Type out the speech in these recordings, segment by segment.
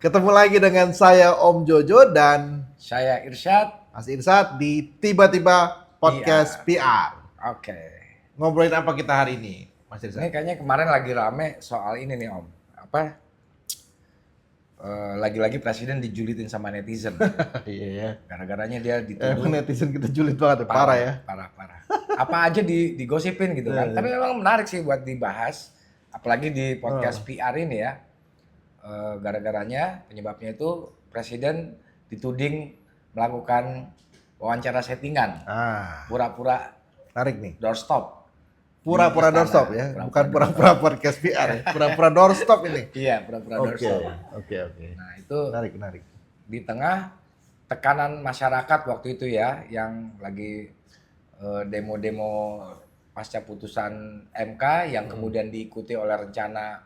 Ketemu lagi dengan saya Om Jojo dan Saya Irsyad. Mas Irsad di Tiba-Tiba Podcast Iya. PR. Oke. Ngobrolin apa kita hari ini, Mas Ini Irsad? kayaknya kemarin lagi rame soal ini nih Om. Lagi-lagi presiden dijulitin sama netizen. Iya ya. Gara-garanya dia Emang dituduh netizen kita julid banget, ya, parah ya. parah. Apa aja digosipin gitu kan. Tapi memang menarik sih buat dibahas. Apalagi di podcast PR ini ya. Gara-garanya penyebabnya itu presiden dituding melakukan wawancara settingan. Pura-pura Tarik nih. doorstop. Pura-pura Di istana. doorstop ya, bukan pura-pura podcast PR ya. Pura-pura doorstop ini. Iya, pura-pura Oke, doorstop. oke. Nah, itu Menarik. di tengah tekanan masyarakat waktu itu ya, yang lagi demo-demo pasca putusan MK yang kemudian diikuti oleh rencana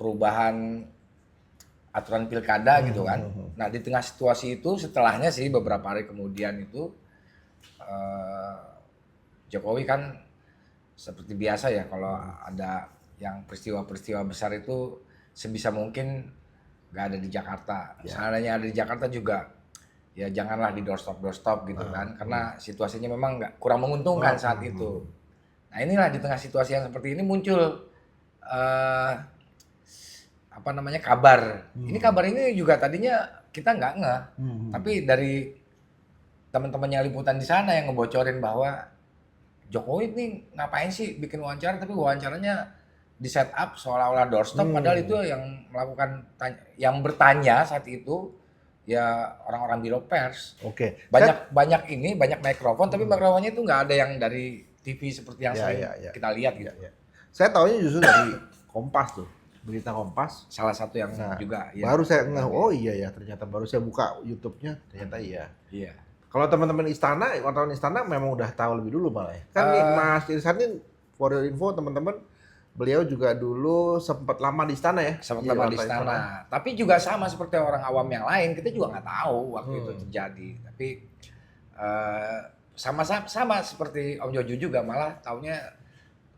perubahan aturan pilkada gitu kan. Nah, di tengah situasi itu setelahnya sih beberapa hari kemudian itu Jokowi kan seperti biasa ya kalau ada yang peristiwa-peristiwa besar itu sebisa mungkin nggak ada di Jakarta. Seandainya ada di Jakarta juga ya janganlah di doorstop gitu kan, karena situasinya memang nggak kurang menguntungkan saat itu. Nah, inilah di tengah situasi yang seperti ini muncul kabar. Ini kabar ini juga tadinya kita nggak ngeh, tapi dari teman-temannya liputan di sana yang ngebocorin bahwa Jokowi ini ngapain sih bikin wawancara, tapi wawancaranya di set up seolah-olah doorstop, padahal itu yang melakukan yang bertanya saat itu ya orang-orang biro pers. Oke. Banyak mikrofon, tapi mikrofonnya itu nggak ada yang dari TV seperti yang sering kita lihat gitu. Ya. Saya tahunya justru dari Kompas tuh, berita Kompas. Salah satu yang juga. Baru saya ngeh, oh iya ya, ternyata baru saya buka YouTube-nya, ternyata iya. Iya. Kalau teman-teman istana, wartawan istana memang udah tahu lebih dulu malah ya. Kan nih Mas Irsad ini, for your info teman-teman, beliau juga dulu sempat lama di istana ya. Sempat lama di istana. Tapi juga sama seperti orang awam yang lain, kita juga nggak tahu waktu itu terjadi. Tapi sama seperti Om Jojo juga, malah taunya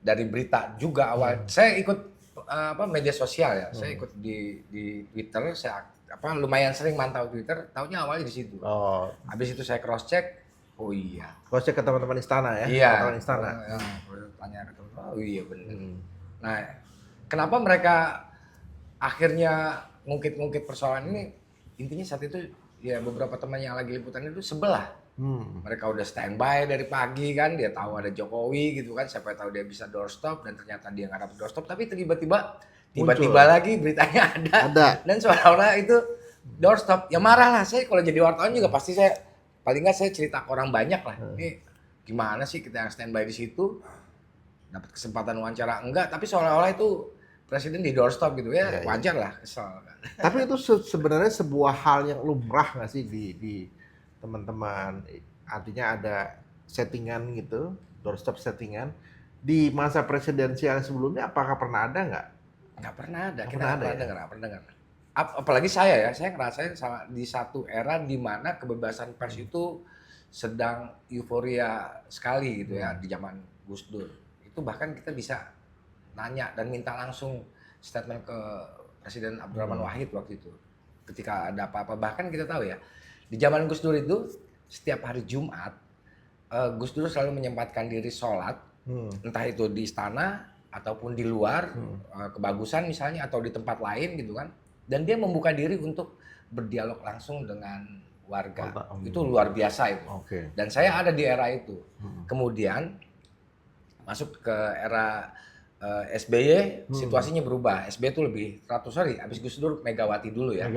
dari berita juga awal. Saya ikut media sosial ya. Saya ikut di Twitter, saya lumayan sering mantau Twitter, taunya awalnya di situ. Habis itu saya cross check, oh iya. Cross check ke teman-teman istana ya. Iya. Teman istana. Tanya ke teman, oh iya benar. Nah, kenapa mereka akhirnya ngungkit-ngungkit persoalan ini? Intinya saat itu ya beberapa teman yang lagi liputan itu sebelah. Mereka udah standby dari pagi kan, dia tahu ada Jokowi gitu kan, siapa tahu dia bisa doorstop, dan ternyata dia nggak dapat doorstop, tapi tiba-tiba lagi beritanya ada. Dan seolah-olah itu doorstop. Ya marah lah, saya kalau jadi wartawan juga pasti saya paling nggak saya cerita ke orang banyak lah. Ini gimana sih kita yang standby di situ dapat kesempatan wawancara enggak, tapi seolah-olah itu presiden di doorstop gitu ya. Wajar lah, kesel kan. Tapi itu sebenarnya sebuah hal yang lumrah nggak sih di teman-teman, artinya ada settingan gitu, doorstop settingan di masa presidensial sebelumnya, apakah pernah ada nggak? Nggak pernah ada, kita nggak pernah dengar. Apalagi saya ngerasain sama di satu era di mana kebebasan pers itu sedang euforia sekali gitu ya, di zaman Gus Dur. Itu bahkan kita bisa nanya dan minta langsung statement ke Presiden Abdurrahman Wahid waktu itu. Ketika ada apa-apa, bahkan kita tahu ya, di zaman Gus Dur itu setiap hari Jumat Gus Dur selalu menyempatkan diri sholat, entah itu di istana ataupun di luar, kebagusan misalnya, atau di tempat lain gitu kan. Dan dia membuka diri untuk berdialog langsung dengan warga. Itu luar biasa itu. Dan saya ada di era itu. Kemudian masuk ke era SBY, situasinya berubah. SBY itu lebih habis Gus Dur Megawati dulu ya.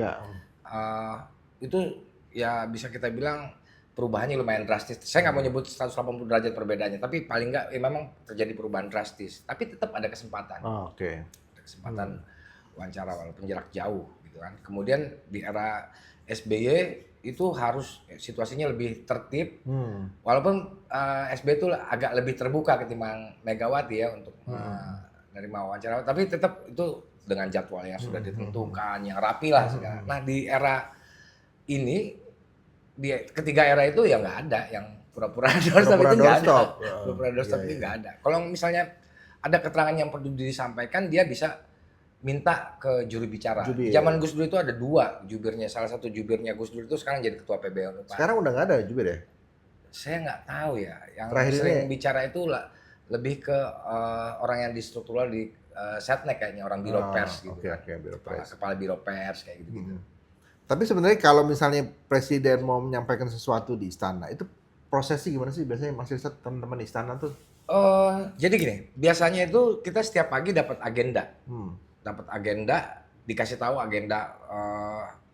Itu ya bisa kita bilang perubahannya lumayan drastis. Saya nggak mau nyebut 180 derajat perbedaannya, tapi paling nggak memang terjadi perubahan drastis. Tapi tetap ada kesempatan. Ada kesempatan wawancara walaupun jarak jauh gitu kan. Kemudian di era SBY itu harus situasinya lebih tertib. Walaupun SBY itu agak lebih terbuka ketimbang Megawati ya untuk menerima wawancara, tapi tetap itu dengan jadwal yang sudah ditentukan, yang rapi lah sekarang. Nah, di era ini, di ketiga era itu ya nggak ada yang pura-pura doorstop, itu nggak ada. Pura-pura doorstop itu nggak ada. Kalau misalnya ada keterangan yang perlu disampaikan, dia bisa minta ke juru bicara. Jubir. Zaman Gus Dur itu ada 2 jubirnya. Salah satu jubirnya Gus Dur itu sekarang jadi ketua PBNU Unpad. Sekarang udah nggak ada jubir ya? Saya nggak tahu ya. Yang Terakhir sering ini- bicara itu lebih ke orang yang di struktural di Setnek kayaknya, orang biro pers gitu. Oke, kan. oke, biro pers. Kepala biro pers kayak gitu. Tapi sebenarnya kalau misalnya presiden mau menyampaikan sesuatu di istana, itu prosesnya gimana sih biasanya Mas Irsad, teman-teman di istana tuh? Jadi gini, biasanya itu kita setiap pagi dapat agenda. Hmm. Dapat agenda, dikasih tahu agenda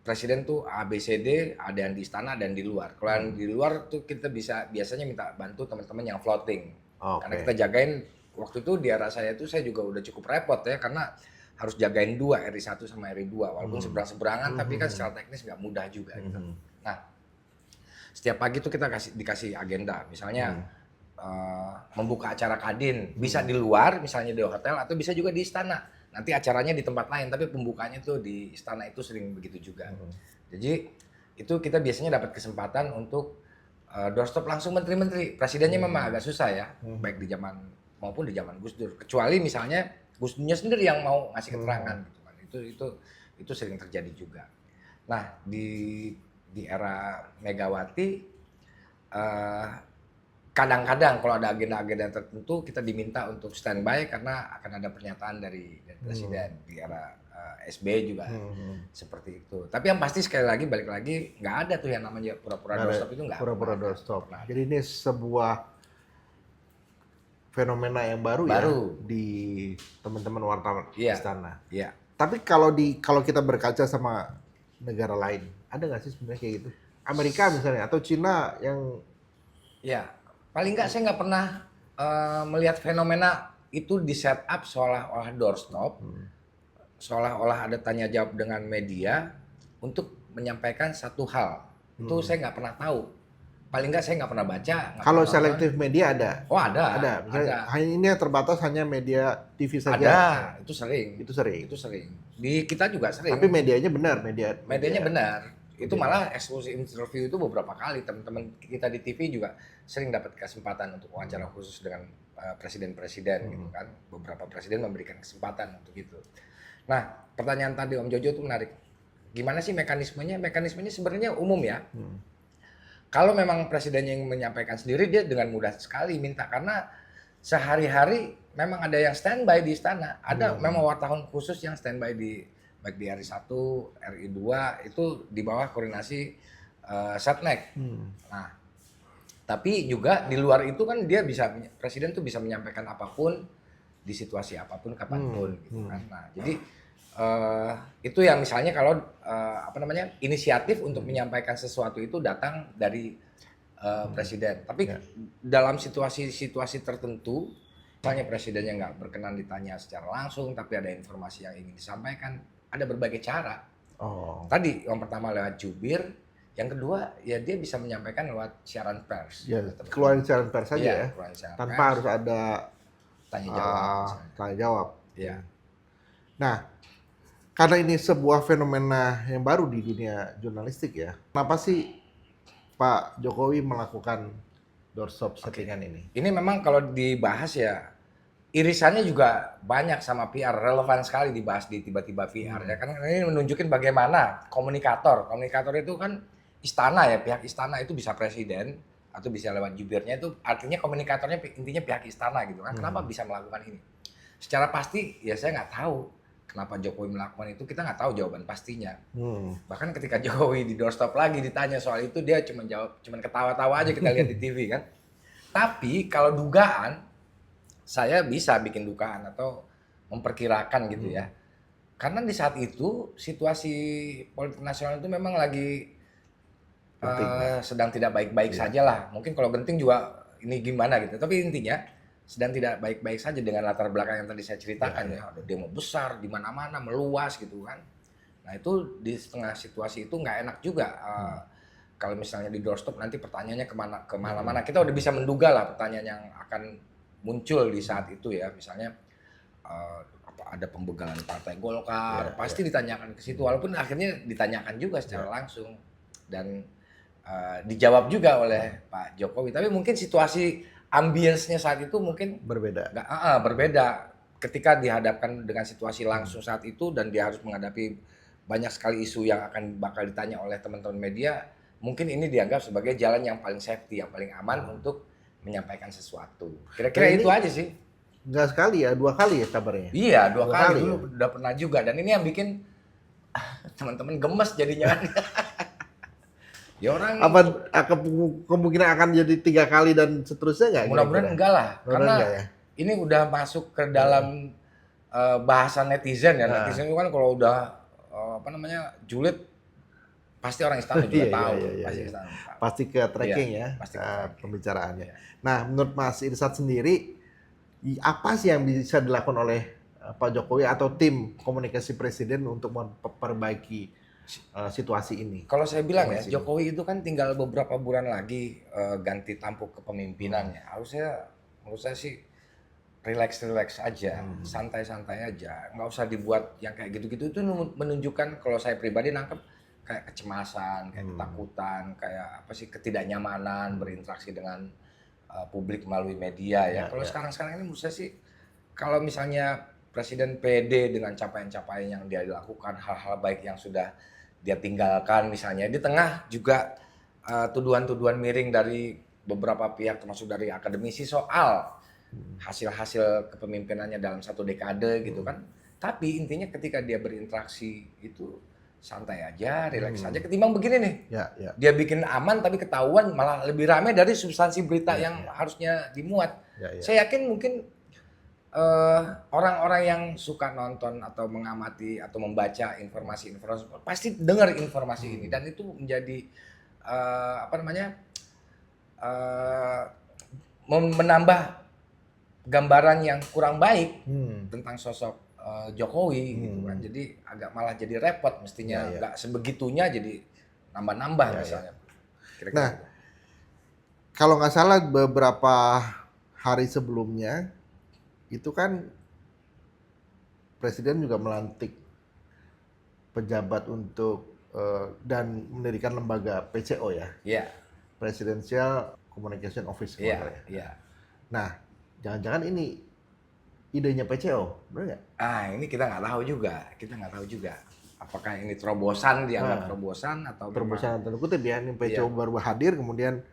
presiden tuh A, B, C, D, ada yang di istana dan di luar. Kalau yang di luar tuh kita biasanya minta bantu teman-teman yang floating. Karena kita jagain, waktu itu di era saya itu saya juga udah cukup repot ya, karena harus jagain 2, RI 1 sama RI 2. Walaupun seberang-seberangan, tapi kan secara teknis nggak mudah juga gitu. Nah, setiap pagi tuh kita dikasih agenda. Misalnya membuka acara Kadin, bisa di luar, misalnya di hotel, atau bisa juga di istana. Nanti acaranya di tempat lain, tapi pembukaannya tuh di istana, itu sering begitu juga. Jadi itu kita biasanya dapat kesempatan untuk doorstop langsung menteri-menteri. Presidennya memang agak susah ya, baik di zaman maupun di zaman Gus Dur. Kecuali misalnya Gus Durnya sendiri yang mau ngasih keterangan gitu kan. Itu sering terjadi juga. Nah, di era Megawati kadang-kadang kalau ada agenda-agenda tertentu kita diminta untuk standby karena akan ada pernyataan dari presiden. Di era SBY juga seperti itu. Tapi yang pasti sekali lagi balik lagi nggak ada tuh yang namanya pura-pura doorstop, itu nggak. Pura-pura doorstop. Jadi ini sebuah fenomena yang baru ya di teman-teman wartawan istana. Iya. Tapi kalau kita berkaca sama negara lain, ada nggak sih sebenarnya kayak gitu? Amerika misalnya atau Cina yang ya paling nggak saya nggak pernah melihat fenomena itu di set up seolah-olah doorstop, seolah-olah ada tanya jawab dengan media untuk menyampaikan satu hal. Itu saya nggak pernah tahu. Paling nggak saya nggak pernah baca. Kalau selektif media ada? Oh ada. Misalnya, hanya ini terbatas hanya media TV saja. Ada, itu sering. Itu sering. Di kita juga sering. Tapi medianya benar, medianya benar. Itu malah eksklusif interview itu beberapa kali, teman-teman kita di TV juga sering dapat kesempatan untuk wawancara khusus dengan presiden-presiden gitu kan. Beberapa presiden memberikan kesempatan untuk itu. Nah, pertanyaan tadi Om Jojo itu menarik. Gimana sih mekanismenya? Mekanismenya sebenarnya umum ya. Kalau memang presiden yang menyampaikan sendiri, dia dengan mudah sekali minta, karena sehari-hari memang ada yang standby di istana. Ada memang wartawan khusus yang standby baik di RI 1, RI 2 itu di bawah koordinasi Setnek. Nah, tapi juga di luar itu kan dia presiden tuh bisa menyampaikan apapun di situasi apapun kapanpun gitu kan. Nah, jadi itu yang misalnya kalau inisiatif untuk menyampaikan sesuatu itu datang dari presiden. Tapi dalam situasi tertentu, misalnya presidennya nggak berkenan ditanya secara langsung, tapi ada informasi yang ingin disampaikan, ada berbagai cara. Tadi yang pertama lewat jubir, yang kedua ya dia bisa menyampaikan lewat siaran pers. Ya, keluarin siaran pers saja ya, tanpa harus ada tanya jawab. Ya. Nah, karena ini sebuah fenomena yang baru di dunia jurnalistik ya, kenapa sih Pak Jokowi melakukan doorstop settingan ini? Ini memang kalau dibahas ya, irisannya juga banyak sama PR, relevan sekali dibahas di tiba-tiba PR ya, karena ini menunjukin bagaimana komunikator itu kan istana ya, pihak istana itu bisa presiden atau bisa lewat jubirnya, itu artinya komunikatornya intinya pihak istana gitu kan. Kenapa bisa melakukan ini? Secara pasti ya saya nggak tahu kenapa Jokowi melakukan itu, kita nggak tahu jawaban pastinya. Bahkan ketika Jokowi di doorstop lagi ditanya soal itu, dia cuma ketawa-tawa aja, kita lihat di TV kan. Tapi kalau dugaan, saya bisa bikin dugaan atau memperkirakan gitu ya. Karena di saat itu situasi politik nasional itu memang lagi sedang tidak baik-baik saja lah. Mungkin kalau genting juga ini gimana gitu. Tapi intinya sedang tidak baik-baik saja dengan latar belakang yang tadi saya ceritakan ya. Ada demo besar di mana-mana, meluas gitu kan. Nah itu di setengah situasi itu nggak enak juga. Kalau misalnya di doorstop nanti pertanyaannya kemana-mana. Kita udah bisa menduga lah pertanyaan yang akan muncul di saat itu ya. Misalnya ada pembegalan partai Golkar, pasti ditanyakan ke situ. Walaupun akhirnya ditanyakan juga secara langsung. Dan dijawab juga oleh Pak Jokowi. Tapi mungkin situasi ambience-nya saat itu mungkin berbeda. Berbeda. ketika dihadapkan dengan situasi langsung saat itu dan dia harus menghadapi banyak sekali isu yang bakal ditanya oleh teman-teman media, mungkin ini dianggap sebagai jalan yang paling safety, yang paling aman untuk menyampaikan sesuatu. Kira-kira itu aja sih. Nggak sekali ya, 2 kali ya kabarnya. Iya, dua kali dulu ya? udah pernah juga, dan ini yang bikin teman-teman gemes jadinya. Ya orang Apa kemungkinan akan jadi 3 kali dan seterusnya nggak? mudah-mudahan enggak lah, karena enggak ya? ini udah masuk ke dalam bahasa netizen ya. Netizen itu kan kalau udah julid, pasti orang istana juga tahu. Pasti ke tracking ya, pasti ke tracking. Pembicaraannya. Nah, menurut Mas Irsad sendiri, apa sih yang bisa dilakukan oleh Pak Jokowi atau tim komunikasi presiden untuk memperbaiki situasi ini? Kalau saya bilang ya, Jokowi itu kan tinggal beberapa bulan lagi ganti tampuk kepemimpinannya. Harusnya menurut saya sih relax aja, santai-santai aja, nggak usah dibuat yang kayak gitu-gitu. Itu menunjukkan, kalau saya pribadi nangkep, kayak kecemasan, kayak ketakutan, kayak apa sih, ketidaknyamanan berinteraksi dengan publik melalui media ya. Kalau sekarang ini menurut saya sih, kalau misalnya Presiden PD dengan capaian-capaian yang dia lakukan, hal-hal baik yang sudah dia tinggalkan, misalnya di tengah juga tuduhan-tuduhan miring dari beberapa pihak termasuk dari akademisi soal hasil-hasil kepemimpinannya dalam 1 dekade gitu kan. Tapi intinya ketika dia berinteraksi itu santai aja, relax aja, ketimbang begini nih. Dia bikin aman tapi ketahuan malah lebih ramai dari substansi berita yang harusnya dimuat. Saya yakin mungkin orang-orang yang suka nonton atau mengamati atau membaca informasi pasti dengar informasi ini, dan itu menjadi menambah gambaran yang kurang baik tentang sosok Jokowi gitu kan. Jadi agak malah jadi repot mestinya, nggak sebegitunya jadi nambah-nambah misalnya. Kira-kira. Nah, kalau nggak salah beberapa hari sebelumnya itu kan Presiden juga melantik pejabat untuk dan mendirikan lembaga PCO ya. Iya. Presidential Communication Office. Iya. Nah, jangan-jangan ini idenya PCO, benar nggak? Ini kita nggak tahu juga. Apakah ini terobosan, dianggap terobosan atau terobosan tanda kutip ya, ini PCO baru hadir kemudian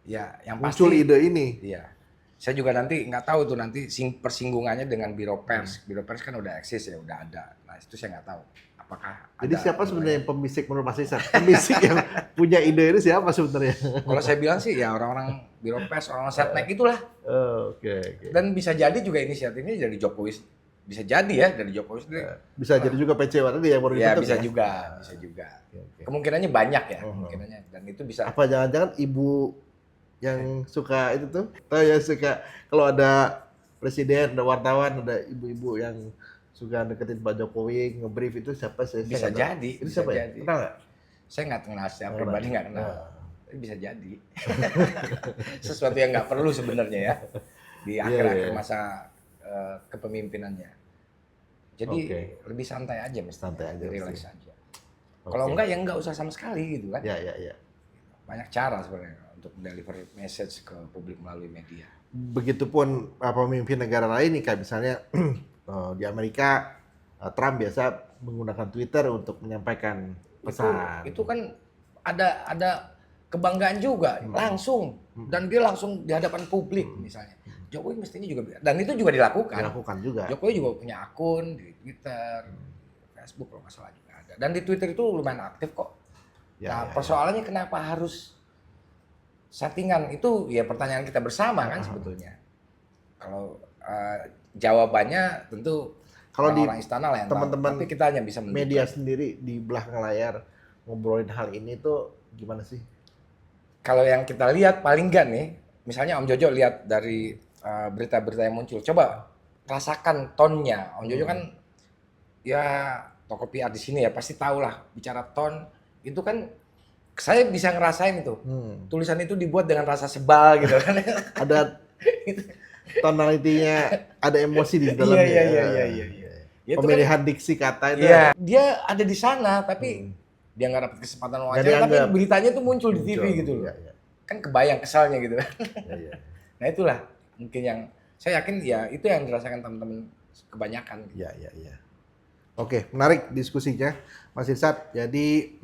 yang muncul pasti, ide ini. Iya. Saya juga nanti nggak tahu tuh nanti persinggungannya dengan Biro Pers. Biro Pers kan udah eksis ya, udah ada. Nah itu saya nggak tahu. Apakah jadi siapa sebenarnya yang pembisik menurut Mas Irsad? Pembisik yang punya ide ini siapa sebenarnya? Kalau saya bilang sih ya orang-orang Biro Pers, orang-orang Setnek itulah. Oke. Dan bisa jadi juga inisiatifnya dari Jokowi, bisa jadi ya dari Jokowi sendiri. Bisa jadi juga PCO tadi yang baru dibentuk. Bisa juga. Kemungkinannya banyak ya, kemungkinannya. Dan itu bisa. Apa jangan-jangan ibu yang suka itu tuh, tahu ya, suka kalau ada presiden, ada wartawan, ada ibu-ibu yang suka deketin Pak Jokowi, ngebrief, itu siapa sih? Bisa jadi. Itu siapa ya? Kenal nggak? Saya nggak kenal, secara pribadi nggak kenal. Bisa jadi. Sesuatu yang nggak perlu sebenarnya ya di akhir-akhir masa kepemimpinannya. Jadi lebih santai aja, relax aja. Kalau enggak ya enggak usah sama sekali gitu kan. Iya. Banyak cara sebenarnya untuk deliver message ke publik melalui media. Begitupun pemimpin negara lain nih, kayak misalnya di Amerika, Trump biasa menggunakan Twitter untuk menyampaikan pesan. Itu kan ada kebanggaan juga langsung, dan dia langsung di hadapan publik misalnya. Jokowi mestinya juga, dan itu juga dilakukan. Juga. Jokowi juga punya akun di Twitter, Facebook kalau nggak salah juga ada. Dan di Twitter itu lumayan aktif kok. Persoalannya kenapa harus settingan, itu ya pertanyaan kita bersama kan sebetulnya. Kalau jawabannya tentu kalau di orang istana lah yang teman-teman, tapi kita hanya bisa media sendiri di belakang layar ngobrolin hal ini tuh gimana sih? Kalau yang kita lihat paling enggak nih, misalnya Om Jojo lihat dari berita-berita yang muncul, coba rasakan tonnya. Om Jojo kan ya toko PR di sini ya, pasti tahu lah bicara ton itu kan. Saya bisa ngerasain itu. Tulisan itu dibuat dengan rasa sebal gitu kan. Ada tonalitinya, ada emosi di dalamnya. Iya. Pemilihan diksi kata itu. Iya, dia ada di sana tapi dia nggak dapat kesempatan wawancara, tapi beritanya tuh muncul di TV gitu loh. Kan kebayang kesalnya gitu kan. Nah itulah mungkin yang Saya yakin ya itu yang dirasakan teman-teman kebanyakan. Iya. Oke, menarik diskusinya, Mas Irsad. Jadi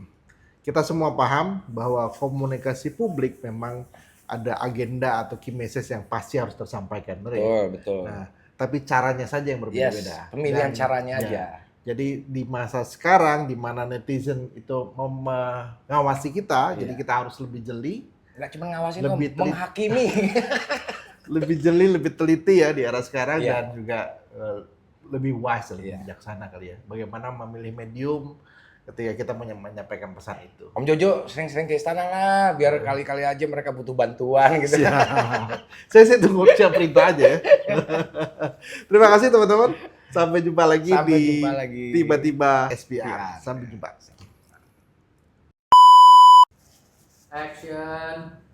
kita semua paham bahwa komunikasi publik memang ada agenda atau key message yang pasti harus tersampaikan, benar ya? Betul. Nah, tapi caranya saja yang berbeda-beda. Pemilihan caranya aja. Jadi di masa sekarang di mana netizen itu mengawasi kita, jadi kita harus lebih jeli. Nggak cuma ngawasin, menghakimi. Lebih jeli, lebih teliti ya di era sekarang dan juga lebih wise, lebih bijaksana kali ya. Bagaimana memilih medium ketika kita menyampaikan pesan itu. Om Jojo sering-sering ke istana lah, biar kali-kali aja mereka butuh bantuan gitu. Saya tunggu siap perintah aja ya. Terima kasih teman-teman. Sampai jumpa lagi Tiba-tiba SPR. Sampai jumpa. Action.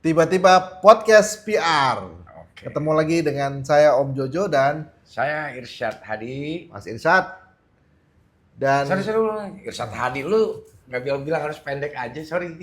Tiba-tiba podcast PR. Oke. Ketemu lagi dengan saya Om Jojo dan saya Irsyad Hadi. Mas Irsyad. Dan Sorry dulu, Irsyad Hadi lu nggak bilang harus pendek aja, sorry.